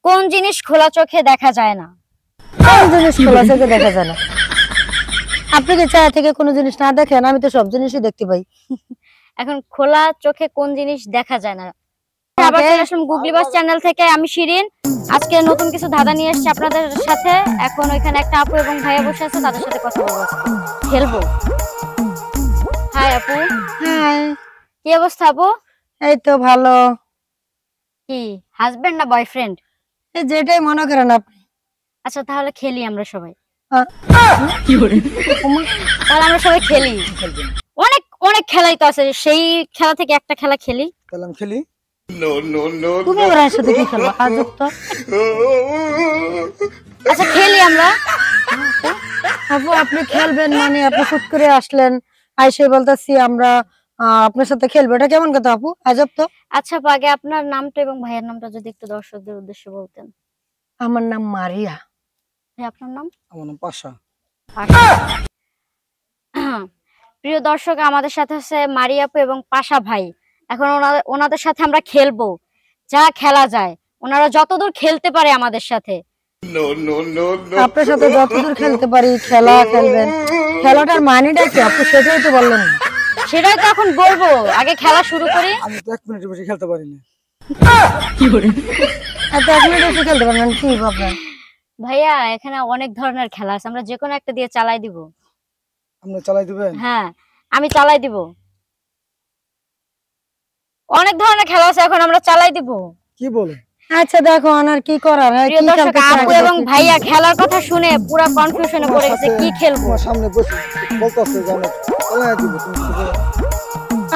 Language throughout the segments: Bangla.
কোন জিনিস খোলা চোখে দেখা যায় না? কোন জিনিস খোলা চোখে দেখা যায় না? আপনি কি ছায়া থেকে কোনো জিনিস না দেখেন? আমি তো সব জিনিসই দেখতে পাই। এখন খোলা চোখে কোন জিনিস দেখা যায় না? আবার চলে আসলাম গুগলি বাস চ্যানেল থেকে। আমি শিরিন। আজকে নতুন কিছু ধাঁধা নিয়ে এসেছি আপনাদের সাথে। এখন ওইখানে একটা আপু এবং ভাইয়া বসে আছে, তাদের সাথে কথা বলবো, আজকে খেলবো। হাই আপু। হাই। কি অবস্থা আপু? এই তো ভালো। কি হাজবেন্ড না বয়ফ্রেন্ড? এই যেটাই মনে করেন আপনি। আচ্ছা তাহলে খেলি আমরা সবাই। ওমা, তাহলে আমরা সবাই খেলি। অনেক অনেক খেলাই তো আছে, সেই খেলা থেকে একটা খেলা খেলি। তাহলে আমি খেলি। তুমি আবার এর সাথে কি খেলবা? আজব তো। আচ্ছা খেলি আমরা। আপু আপনি খেলবেন মানে আপনি হুট করে আসলেন, আইসে বলতেছি আমরা আপনার সাথে খেলবো, এটা কেমন কথা আপু? আজব তো। আচ্ছা আপু, আগে আপনার নামটা এবং ভাইয়ের নামটা যদি একটু দর্শকদের উদ্দেশ্যে বলতেন। আমার নাম মারিয়া। ভাই আপনার নাম? আমার নাম পাশা। প্রিয় দর্শক, আমাদের সাথে আছে মারিয়া আপু এবং পাশা ভাই। এখন ওনাদের সাথে আমরা খেলবো, যা খেলা যায়। ওনারা যতদূর খেলতে পারে আমাদের সাথে। আপনার সাথে যতদূর খেলতে পারি খেলা খেলবেন। খেলাটার মানেটা কি আপু সেটাই তো বললেন না। সেটাই তো এখন বলবো, আগে খেলা শুরু করি। আমি তো 1 মিনিটের বেশি খেলতে পারি না। এত এক মিনিট এসে খেলতে পারবেন কি ভাববেন? ভাইয়া এখানে অনেক ধরনের খেলা আছে, আমরা যে কোনো একটা দিয়ে চালাই দিব। আপনি চালাই দিবেন? হ্যাঁ আমি চালাই দিব। অনেক ধরনের খেলা আছে, এখন আমরা চালাই দিব। কি বলেন? আচ্ছা দেখো আর কি করার, প্রিয় কি দর্শক, খেলতে আপু চাই? এবং ভাইয়া খেলার কথা শুনে পুরো কনফিউশনে পড়ে গেছে, কি খেলবো। আমার সামনে বসে বলতাছে যে আমি চালাই দিব, তুমি কি বলো?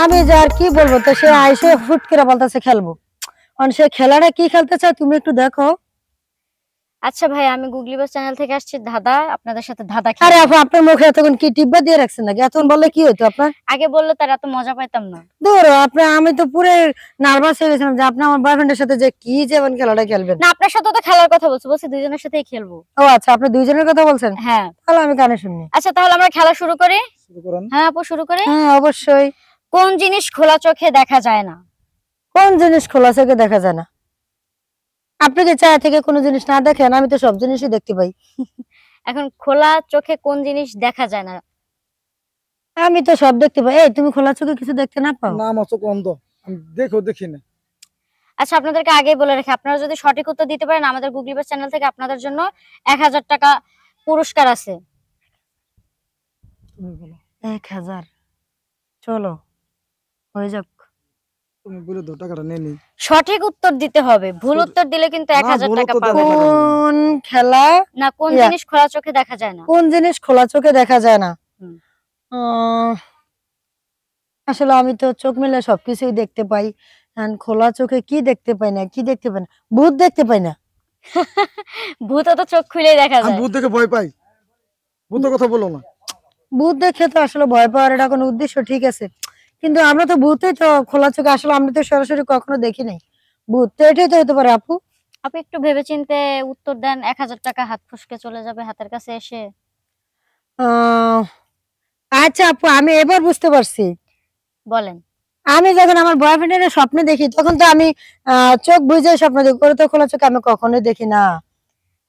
আমি যে আর কি বলবো, তো সে আইসে হুট করে বলতেছে খেলবো। সে খেলাটা কি খেলতে চায় তুমি একটু দেখো। আচ্ছা ভাই, আমি গুগলি বাস চ্যানেল থেকে আসছি ধাঁধা, আপনাদের সাথে ধাঁধা আরে খেলবো। আপু আপনার মুখে এতক্ষণ কি টিব্বা দিয়ে রাখছেন নাকি? এতক্ষণ বললে কি হইতো আপনার? আগে বললে তার এত মজা পাইতাম না। দূর আপনি, আমি তো পুরো নার্ভাস হয়ে গেছিলাম যে আপনি আমার বয়ফ্রেন্ডের সাথে যে কি যেমন খেলাটা খেলবেন। না আপনার সাথে তো খেলার কথা বলছি দুইজনের সাথেই খেলবো। ও আচ্ছা, আপনি দুইজনের কথা বলছেন? হ্যাঁ তাহলে আমি কানে শুনি। আচ্ছা তাহলে আমরা খেলা শুরু করি। শুরু করেন। হ্যাঁ আপু শুরু করি। হ্যাঁ অবশ্যই। কোন জিনিস খোলা চোখে দেখা যায় না? কোন জিনিস খোলা চোখে দেখা যায় না? আপনি কি ছায়া থেকে কোনো জিনিস না দেখেন? আমি তো সব জিনিসই দেখতে পাই। এখন খোলা চোখে কোন জিনিস দেখা যায় না? আমি তো সব দেখতে পাই। এই তুমি খোলা চোখে কিছু দেখতে না পাও? না আমার চোখ অন্ধ, আমি দেখি না। আচ্ছা আপনাদেরকে আগেই বলে রাখি, আপনারা যদি সঠিক উত্তর দিতে পারেন আমাদের গুগলি বাস চ্যানেল থেকে আপনাদের জন্য 1000 টাকা পুরস্কার আছে। তুমি বলো। 1000? চলো হয়ে যাক। তুমি বলে দাও, টাকাটা নিয়ে নিই। সঠিক উত্তর দিতে হবে, ভুল উত্তর দিলে কিন্তু 1000 ভুল টাকা উত্তর পাবেন। দেওয়া কোন খেলা? না কোন ইয়া। জিনিস খোলা চোখে দেখা যায় না? কোন জিনিস খোলা চোখে দেখা যায় না? হুম। আসলে আমি তো চোখ মেলে সবকিছুই দেখতে পাই। খোলা চোখে কি দেখতে পাই না, কি দেখতে পাই না? ভূত দেখতে পাই না। ভূত তো চোখ খুলেই দেখা আমি যায়। ভূত দেখে ভয় পাই। ভূতের কথা বলো না। ভূত দেখে তো আসলে ভয় পাওয়ার এটা কোনো উদ্দেশ্য ঠিক আছে, কিন্তু আমরা তো ভূতই তো খোলা চোখে, আসলে আমরা তো সরাসরি কখনো দেখি নাই। ভূত তো এটাই তো হতে পারে আপু। আপনি একটু ভেবেচিন্তে উত্তর দেন, 1000 টাকা হাত ফসকে চলে যাবে হাতের কাছে এসে। আহ, আচ্ছা আপু আমি এবার বুঝতে পারছি। বলেন। আমি যখন আমার বয়ফ্রেন্ডের স্বপ্নে দেখি তখন তো আমি চোখ বুঝে স্বপ্ন দেখি, ওরা তো খোলা চোখে আমি কখনোই দেখি না।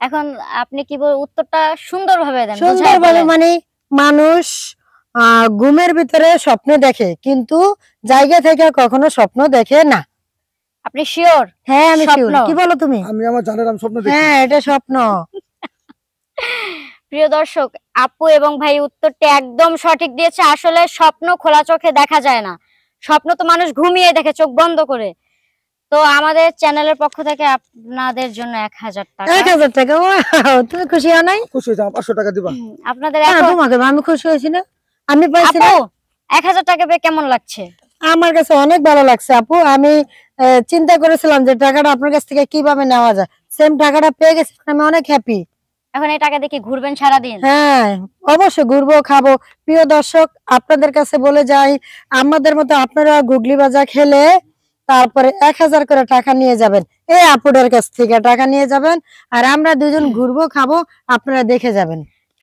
এখন আপনি কি উত্তরটা সুন্দরভাবে দেন, সুন্দর বুঝায় বলে বলেন। মানে মানুষ ঘুমের ভিতরে স্বপ্ন দেখে কিন্তু জায়গা থেকে কখনো স্বপ্ন দেখে না। আপনি শিওর? হ্যাঁ আমি স্বপ্ন। sure। কি বলো তুমি? আমি আমার জানের আমি স্বপ্ন দেখি। হ্যাঁ এটা স্বপ্ন। প্রিয় দর্শক, আপু এবং ভাই উত্তরটি একদম সঠিক দিয়েছে। আসলে স্বপ্ন খোলা চোখে দেখা যায় না, স্বপ্ন তো মানুষ ঘুমিয়ে দেখে চোখ বন্ধ করে। তো আমাদের চ্যানেলের পক্ষ থেকে আপনাদের জন্য 1000 টাকা। 1000 টাকা? Wow, তুমি খুশি হও নাই? খুশি হয়েছে, 500 টাকা দিবা। আপনাদের হ্যাঁ, এখন তোমাকে আমি খুশি হয়েছি না? আমি পাইছি না? আপু 1000 টাকা পেয়ে কেমন লাগছে? আমার কাছে অনেক ভালো লাগছে আপু। আমি চিন্তা করেছিলাম যে টাকাটা আপনার কাছ থেকে কিভাবে নেওয়া যায়, সেম টাকাটা পেয়ে গেছি, আমি অনেক হ্যাপি। এখন এই টাকা দিয়ে কি ঘুরবেন সারাদিন? হ্যাঁ অবশ্যই ঘুরবো খাবো। প্রিয় দর্শক আপনাদের কাছে বলে যাই, আমাদের মতো আপনারা গুগলি বাজার খেলে তারপরে 1000 করে টাকা নিয়ে যাবেন, এই আপুদের কাছ থেকে টাকা নিয়ে যাবেন, আর আমরা দুজন ঘুরবো খাবো, আপনারা দেখে যাবেন।